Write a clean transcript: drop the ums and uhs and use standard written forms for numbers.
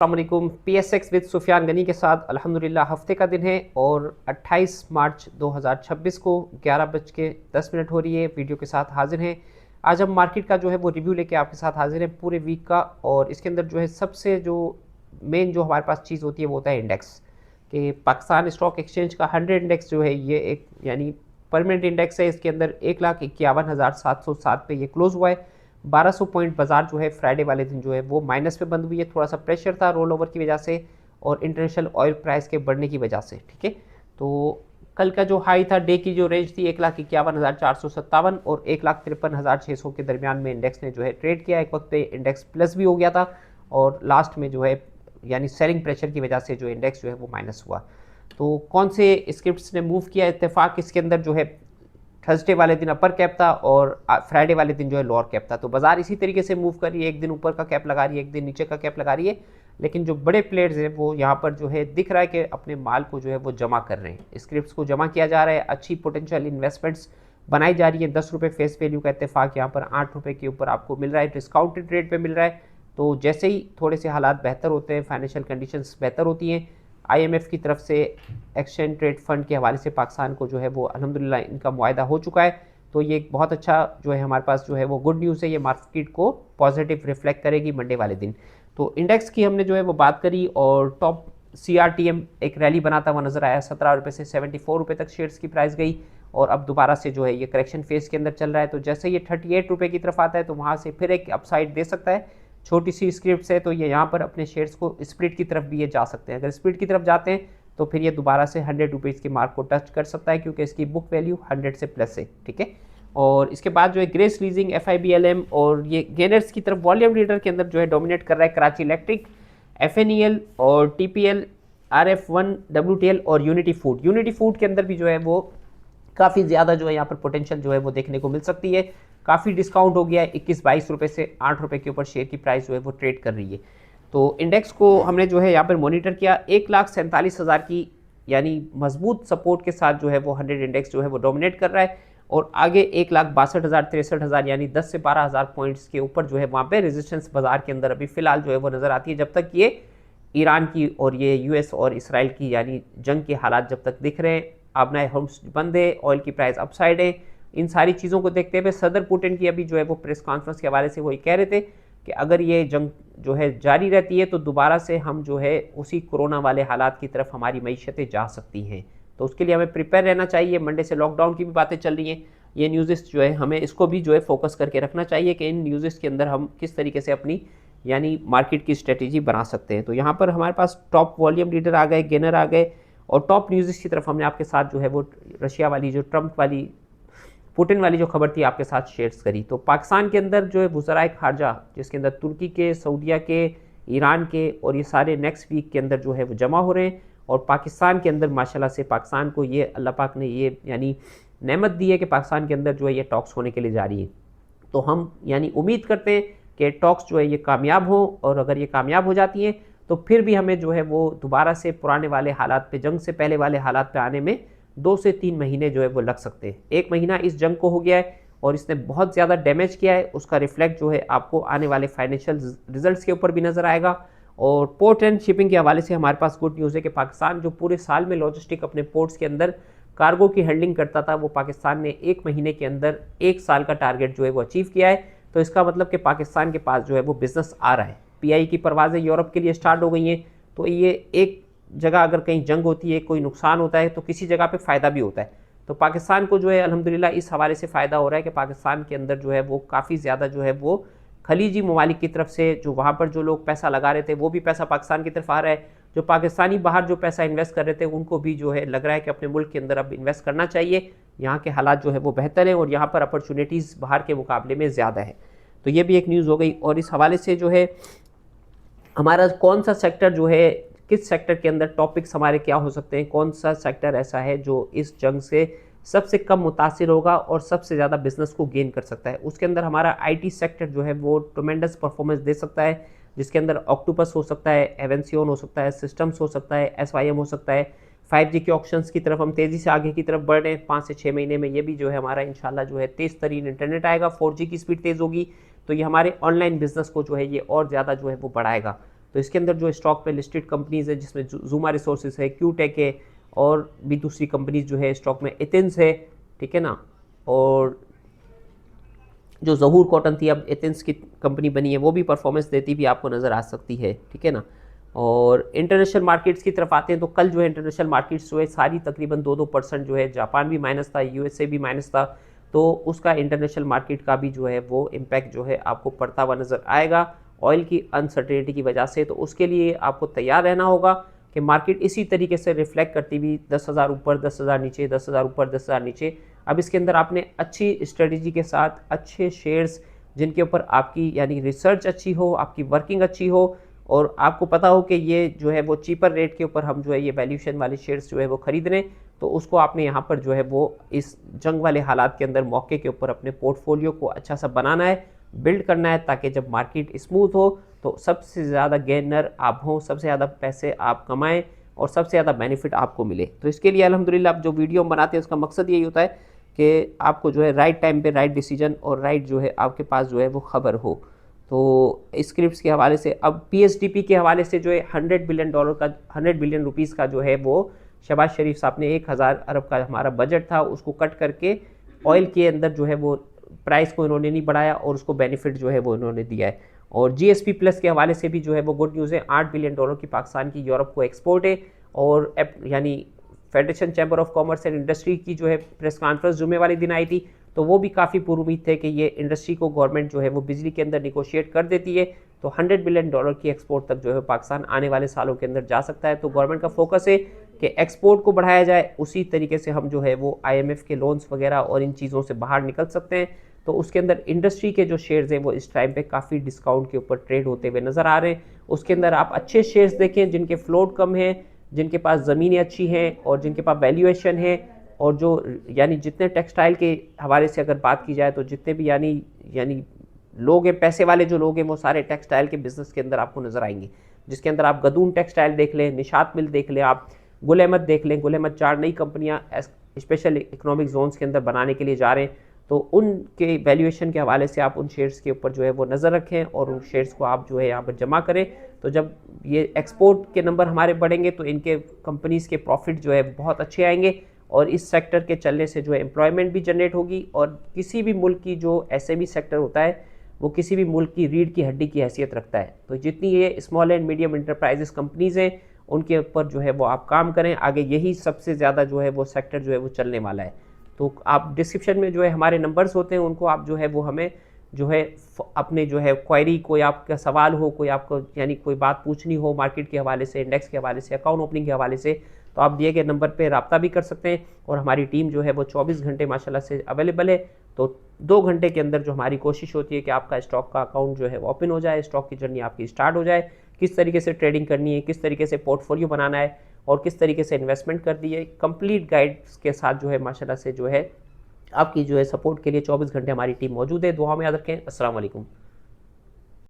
अस्सलामुअलैकुम। PSX with Sufiyan Ghani के साथ अल्हम्दुलिल्लाह हफ्ते का दिन है और 28 मार्च 2026 को 11:10 हो रही है। वीडियो के साथ हाजिर हैं। आज हम मार्केट का जो है वो रिव्यू लेके आपके साथ हाजिर हैं पूरे वीक का। और इसके अंदर जो है सबसे जो मेन जो हमारे पास चीज़ होती है वो होता है इंडेक्स कि पाकिस्तान स्टॉक एक्सचेंज का 100 इंडेक्स जो है ये एक यानी परमानेंट इंडेक्स है। इसके अंदर 1,51,707 पे ये क्लोज हुआ है। 1200 पॉइंट बाजार जो है फ्राइडे वाले दिन जो है वो माइनस पे बंद हुई है। थोड़ा सा प्रेशर था रोल ओवर की वजह से और इंटरनेशनल ऑयल प्राइस के बढ़ने की वजह से। ठीक है, तो कल का जो हाई था डे की जो रेंज थी 1,51,457 और 1,53,600 के दरमियान में इंडेक्स ने जो है ट्रेड किया। एक वक्त पे इंडेक्स प्लस भी हो गया था और लास्ट में जो है यानी सेलिंग प्रेशर की वजह से जो इंडेक्स जो है वो माइनस हुआ। तो कौन से स्क्रिप्ट्स ने मूव किया? इत्तेफाक इसके अंदर जो है थर्सडे वाले दिन अपर कैप था और फ्राइडे वाले दिन जो है लोअर कैप था। तो बाजार इसी तरीके से मूव कर रही है, एक दिन ऊपर का कैप लगा रही है, एक दिन नीचे का कैप लगा रही है। लेकिन जो बड़े प्लेयर्स हैं वो यहाँ पर जो है दिख रहा है कि अपने माल को जो है वो जमा कर रहे हैं, स्क्रिप्ट्स को जमा किया जा रहा है, अच्छी पोटेंशियल इन्वेस्टमेंट्स बनाई जा रही है। 10 रुपये फेस वैल्यू का इत्तेफाक यहाँ पर 8 रुपये के ऊपर आपको मिल रहा है, डिस्काउंटेड रेट पे मिल रहा है। तो जैसे ही थोड़े से हालात बेहतर होते हैं, फाइनेंशियल कंडीशंस बेहतर होती हैं, IMF की तरफ से एक्सचेंज ट्रेड फंड के हवाले से पाकिस्तान को जो है वो अल्हम्दुलिल्लाह इनका मुआहदा हो चुका है। तो ये एक बहुत अच्छा जो है हमारे पास जो है वो गुड न्यूज़ है। ये मार्केट को पॉजिटिव रिफ्लेक्ट करेगी मंडे वाले दिन। तो इंडेक्स की हमने जो है वो बात करी और टॉप CRTM एक रैली बनाता हुआ नजर आया। 17 रुपये से 74 रुपये तक शेयर्स की प्राइस गई और अब दोबारा से जो है ये करेक्शन फेज के अंदर चल रहा है। तो जैसे ये 38 रुपये की तरफ आता है तो वहाँ से फिर एक अपसाइड दे सकता है। छोटी सी स्क्रिप्ट है तो ये यहाँ पर अपने शेयर्स को स्प्लिट की तरफ भी ये जा सकते हैं। अगर स्प्लिट की तरफ जाते हैं तो फिर ये दोबारा से 100 रुपीज़ के मार्क को टच कर सकता है क्योंकि इसकी बुक वैल्यू 100 से प्लस है। ठीक है, और इसके बाद जो है ग्रेस लीजिंग, FIBLM और ये गेनर्स की तरफ वॉल्यूम लीडर के अंदर जो है डोमिनेट कर रहा है कराची इलेक्ट्रिक, FNEL और TPL, RF1, WTL और यूनिटी फूड। यूनिटी फूड के अंदर भी जो है वो काफ़ी ज़्यादा जो है यहाँ पर पोटेंशियल जो है वो देखने को मिल सकती है। काफ़ी डिस्काउंट हो गया है, 21-22 रुपये से 8 रुपये के ऊपर शेयर की प्राइस जो है वो ट्रेड कर रही है। तो इंडेक्स को हमने जो है यहाँ पर मॉनिटर किया, 1,47,000 की यानी मजबूत सपोर्ट के साथ जो है वो 100 इंडेक्स जो है वो डोमिनेट कर रहा है और आगे 1,62,000 63,000 यानी 10 से 12,000 पॉइंट्स के ऊपर जो है वहाँ पे रेजिस्टेंस बाजार के अंदर अभी फिलहाल जो है वो नज़र आती है। जब तक ये ईरान की और ये US और इसराइल की यानी जंग के हालात जब तक दिख रहे हैं, आबनाए हर्म्स बंद है, ऑयल की प्राइस अपसाइड है, इन सारी चीज़ों को देखते हुए सदर पुतिन की अभी जो है वो प्रेस कॉन्फ्रेंस के हवाले से वही कह रहे थे कि अगर ये जंग जो है जारी रहती है तो दोबारा से हम जो है उसी कोरोना वाले हालात की तरफ हमारी मईशतें जा सकती हैं। तो उसके लिए हमें प्रिपेयर रहना चाहिए। मंडे से लॉकडाउन की भी बातें चल रही हैं, ये न्यूज़ जो है हमें इसको भी जो है फोकस करके रखना चाहिए कि इन न्यूज़ के अंदर हम किस तरीके से अपनी यानी मार्केट की स्ट्रेटेजी बना सकते हैं। तो यहाँ पर हमारे पास टॉप वॉल्यूम लीडर आ गए, गेनर आ गए और टॉप न्यूज़ की तरफ हमने आपके साथ जो है वो रशिया वाली जो ट्रंप वाली पुतिन वाली जो खबर थी आपके साथ शेयर्स करी। तो पाकिस्तान के अंदर जो है वज़राए खारजा जिसके अंदर तुर्की के, सऊदीया के, ईरान के और ये सारे नेक्स्ट वीक के अंदर जो है वो जमा हो रहे हैं और पाकिस्तान के अंदर माशाल्लाह से पाकिस्तान को ये अल्लाह पाक ने ये यानी नेमत दी है कि पाकिस्तान के अंदर जो है ये टॉक्स होने के लिए जा रही है। तो हम यानी उम्मीद करते हैं कि टॉक्स जो है ये कामयाब हो और अगर ये कामयाब हो जाती हैं तो फिर भी हमें जो है वो दोबारा से पुराने वाले हालात पे, जंग से पहले वाले हालात पे आने में 2 से 3 महीने जो है वो लग सकते हैं। 1 महीना इस जंग को हो गया है और इसने बहुत ज़्यादा डैमेज किया है, उसका रिफ्लेक्ट जो है आपको आने वाले फाइनेंशियल रिजल्ट्स के ऊपर भी नज़र आएगा। और पोर्ट एंड शिपिंग के हवाले से हमारे पास गुड न्यूज़ है कि पाकिस्तान जो पूरे साल में लॉजिस्टिक अपने पोर्ट्स के अंदर कार्गो की हैंडलिंग करता था वो पाकिस्तान ने 1 महीने के अंदर 1 साल का टारगेट जो है वो अचीव किया है। तो इसका मतलब कि पाकिस्तान के पास जो है वो बिजनेस आ रहा है। PI की परवाज़ें यूरोप के लिए स्टार्ट हो गई हैं। तो ये एक जगह अगर कहीं जंग होती है, कोई नुकसान होता है तो किसी जगह पे फ़ायदा भी होता है। तो पाकिस्तान को जो है अल्हम्दुलिल्लाह इस हवाले से फ़ायदा हो रहा है कि पाकिस्तान के अंदर जो है वो काफ़ी ज़्यादा जो है वो खलीजी ममालिक की तरफ से जो वहाँ पर जो लोग पैसा लगा रहे थे वो भी पैसा पाकिस्तान की तरफ आ रहा है। जो पाकिस्तानी बाहर जो पैसा इन्वेस्ट कर रहे थे उनको भी जो है लग रहा है कि अपने मुल्क के अंदर अब इन्वेस्ट करना चाहिए। यहाँ के हालात जो है वो बेहतर हैं और यहाँ पर अपॉर्चुनिटीज़ बाहर के मुकाबले में ज़्यादा है। तो ये भी एक न्यूज़ हो गई। और इस हवाले से जो है हमारा कौन सा सेक्टर जो है, किस सेक्टर के अंदर टॉपिक्स हमारे क्या हो सकते हैं, कौन सा सेक्टर ऐसा है जो इस जंग से सबसे कम मुतासिर होगा और सबसे ज़्यादा बिजनेस को गेन कर सकता है, उसके अंदर हमारा IT सेक्टर जो है वो ट्मेंडस परफॉर्मेंस दे सकता है, जिसके अंदर ऑक्टोपस हो सकता है, एवेंसियोन हो सकता है, सिस्टम्स हो सकता है, SYM हो सकता है। 5G के ऑप्शंस की तरफ हम तेज़ी से आगे की तरफ बढ़ रहे हैं। 5 से 6 महीने में ये भी जो है हमारा इंशाल्लाह जो है तेज़ तरीन इंटरनेट आएगा, 4G की स्पीड तेज़ होगी तो ये हमारे ऑनलाइन बिजनेस को जो है ये और ज़्यादा जो है वो बढ़ाएगा। तो इसके अंदर जो स्टॉक पे लिस्टेड कंपनीज़ है जिसमें जूमा रिसोर्सेज है, क्यूटेक है और भी दूसरी कंपनीज जो है स्टॉक में एथेंस है, ठीक है ना। और जो ज़हूर कॉटन थी अब एथेंस की कंपनी बनी है, वो भी परफॉर्मेंस देती भी आपको नज़र आ सकती है, ठीक है ना। और इंटरनेशनल मार्केट्स की तरफ आते हैं तो कल जो है इंटरनेशनल मार्केट्स जो है सारी तकरीबन 2-2% जो है, जापान भी माइनस था, यूएसए भी माइनस था, तो उसका इंटरनेशनल मार्केट का भी जो है वो इम्पैक्ट जो है आपको पड़ता हुआ नज़र आएगा ऑयल की अनसर्टेनिटी की वजह से। तो उसके लिए आपको तैयार रहना होगा कि मार्केट इसी तरीके से रिफ्लेक्ट करती हुई 10,000 ऊपर 10,000 नीचे 10,000 ऊपर 10,000 नीचे। अब इसके अंदर आपने अच्छी स्ट्रेटजी के साथ अच्छे शेयर्स जिनके ऊपर आपकी यानी रिसर्च अच्छी हो, आपकी वर्किंग अच्छी हो और आपको पता हो कि ये जो है वो चीपर रेट के ऊपर हम जो है ये वैल्यूएशन वाले शेयर्स जो है वो खरीद रहे हैं, तो उसको आपने यहाँ पर जो है वो इस जंग वाले हालात के अंदर मौके के ऊपर अपने पोर्टफोलियो को अच्छा सा बनाना है, बिल्ड करना है, ताकि जब मार्केट स्मूथ हो तो सबसे ज़्यादा गेनर आप हों, सबसे ज़्यादा पैसे आप कमाएं और सबसे ज़्यादा बेनिफिट आपको मिले। तो इसके लिए अल्हम्दुलिल्लाह आप जो वीडियो हम बनाते हैं उसका मकसद यही होता है कि आपको जो है राइट टाइम पे राइट डिसीजन और राइट जो है आपके पास जो है वो खबर हो। तो स्क्रिप्ट्स के हवाले से अब पीएसडीपी के हवाले से जो है $100 बिलियन का 100 बिलियन रुपीज़ का जो है वो शहबाज शरीफ साहब ने 1,000 अरब का हमारा बजट था उसको कट करके ऑयल के अंदर जो है वो प्राइस को इन्होंने नहीं बढ़ाया और उसको बेनिफिट जो है वो इन्होंने दिया है। और जीएसपी प्लस के हवाले से भी जो है वो गुड न्यूज़ है, $8 बिलियन की पाकिस्तान की यूरोप को एक्सपोर्ट है। और यानी federation chamber of commerce and industry की जो है प्रेस कॉन्फ्रेंस जुमे वाले दिन आई थी, तो वो भी काफ़ी पूर्वउम्मीद थे कि ये इंडस्ट्री को गवर्नमेंट जो है वो बिजली के अंदर निगोशिएट कर देती है, तो $100 बिलियन की एक्सपोर्ट तक जो है पाकिस्तान आने वाले सालों के अंदर जा सकता है। तो गवर्नमेंट का फोकस है कि एक्सपोर्ट को बढ़ाया जाए, उसी तरीके से हम जो है वो IMF के लोन्स वगैरह और इन चीज़ों से बाहर निकल सकते हैं। तो उसके अंदर इंडस्ट्री के जो शेयर्स हैं वो इस टाइम पे काफ़ी डिस्काउंट के ऊपर ट्रेड होते हुए नज़र आ रहे हैं। उसके अंदर आप अच्छे शेयर्स देखें जिनके फ्लोट कम है, जिनके पास ज़मीनें अच्छी हैं और जिनके पास वैल्यूएशन है, और जो यानी जितने टेक्सटाइल के हवाले से अगर बात की जाए तो जितने भी यानी लोग हैं, पैसे वाले जो लोग हैं, वो सारे टेक्सटाइल के बिज़नेस के अंदर आपको नज़र आएंगे, जिसके अंदर आप गदून टेक्सटाइल देख लें, निशात मिल देख लें, आप गुल अहमद देख लें। गुल अहमद 4 नई कंपनियां स्पेशल इकोनॉमिक जोन्स के अंदर बनाने के लिए जा रहे हैं, तो उनके वैल्यूएशन के हवाले से आप उन शेयर्स के ऊपर जो है वो नज़र रखें और उन शेयर्स को आप जो है यहाँ पर जमा करें। तो जब ये एक्सपोर्ट के नंबर हमारे बढ़ेंगे तो इनके कंपनीज़ के प्रॉफिट जो है बहुत अच्छे आएंगे और इस सेक्टर के चलने से जो है एम्प्लॉयमेंट भी जनरेट होगी। और किसी भी मुल्क की जो SME सेक्टर होता है वो किसी भी मुल्क की रीढ़ की हड्डी की हैसियत रखता है। तो जितनी ये small and medium enterprises companies हैं उनके ऊपर जो है वो आप काम करें, आगे यही सबसे ज़्यादा जो है वो सेक्टर जो है वो चलने वाला है। तो आप डिस्क्रिप्शन में जो है हमारे नंबर्स होते हैं, उनको आप जो है वो हमें जो है अपने जो है क्वेरी, कोई आपका सवाल हो, कोई आपको यानी कोई बात पूछनी हो मार्केट के हवाले से, इंडेक्स के हवाले से, अकाउंट ओपनिंग के हवाले से, तो आप दिए गए नंबर पे रब्ता भी कर सकते हैं। और हमारी टीम जो है वो 24 घंटे माशाल्लाह से अवेलेबल है। तो 2 घंटे के अंदर जो हमारी कोशिश होती है कि आपका स्टॉक का अकाउंट जो है वो ओपन हो जाए, स्टॉक की जर्नी आपकी स्टार्ट हो जाए, किस तरीके से ट्रेडिंग करनी है, किस तरीके से पोर्टफोलियो बनाना है और किस तरीके से इन्वेस्टमेंट कर दी है, कंप्लीट गाइड्स के साथ जो है माशाल्लाह से जो है आपकी जो है सपोर्ट के लिए 24 घंटे हमारी टीम मौजूद है। दुआ में याद रखें। अस्सलाम वालेकुम।